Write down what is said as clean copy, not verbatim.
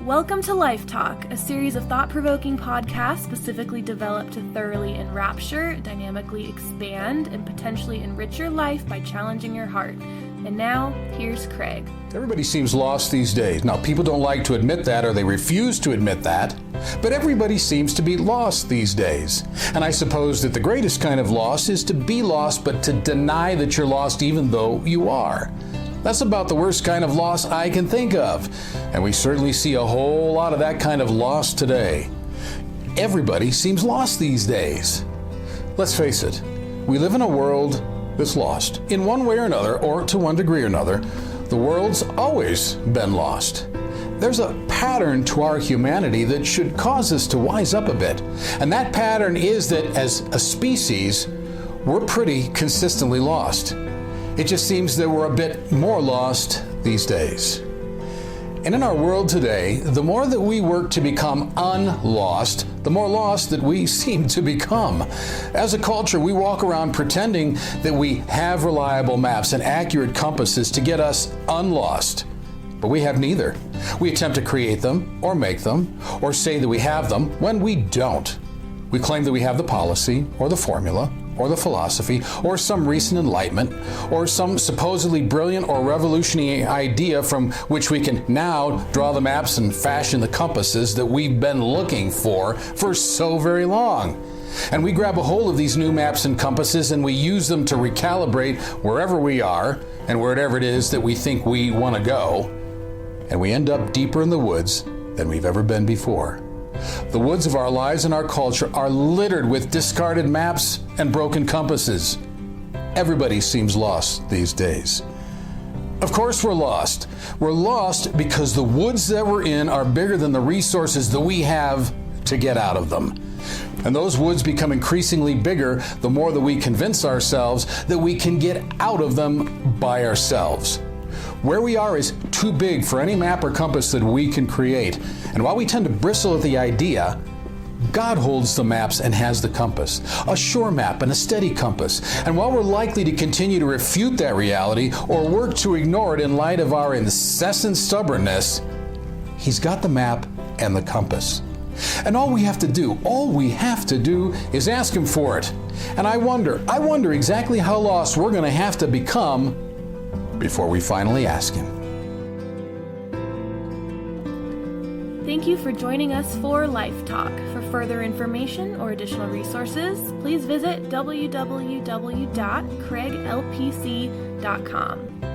Welcome to Life Talk, a series of thought-provoking podcasts specifically developed to thoroughly enrapture, dynamically expand, and potentially enrich your life by challenging your heart. And now, here's Craig. Everybody seems lost these days. Now, people don't like to admit that, or they refuse to admit that, but everybody seems to be lost these days. And I suppose that the greatest kind of loss is to be lost, but to deny that you're lost even though you are. That's about the worst kind of loss I can think of. And we certainly see a whole lot of that kind of loss today. Everybody seems lost these days. Let's face it, we live in a world that's lost. In one way or another, or to one degree or another, the world's always been lost. There's a pattern to our humanity that should cause us to wise up a bit. And that pattern is that as a species, we're pretty consistently lost. It just seems that we're a bit more lost these days. And in our world today, the more that we work to become unlost, the more lost that we seem to become. As a culture, we walk around pretending that we have reliable maps and accurate compasses to get us unlost. But we have neither. We attempt to create them, or make them, or say that we have them when we don't. We claim that we have the policy, or the formula, or the philosophy, or some recent enlightenment, or some supposedly brilliant or revolutionary idea from which we can now draw the maps and fashion the compasses that we've been looking for so very long. And we grab a hold of these new maps and compasses and we use them to recalibrate wherever we are and wherever it is that we think we want to go. And we end up deeper in the woods than we've ever been before. The woods of our lives and our culture are littered with discarded maps and broken compasses. Everybody seems lost these days. Of course we're lost. We're lost because the woods that we're in are bigger than the resources that we have to get out of them. And those woods become increasingly bigger the more that we convince ourselves that we can get out of them by ourselves. Where we are is too big for any map or compass that we can create. And while we tend to bristle at the idea, God holds the maps and has the compass, a sure map and a steady compass. And while we're likely to continue to refute that reality or work to ignore it in light of our incessant stubbornness, He's got the map and the compass. And all we have to do is ask Him for it. And I wonder exactly how lost we're going to have to become before we finally ask Him. Thank you for joining us for Life Talk. For further information or additional resources, please visit www.craiglpc.com.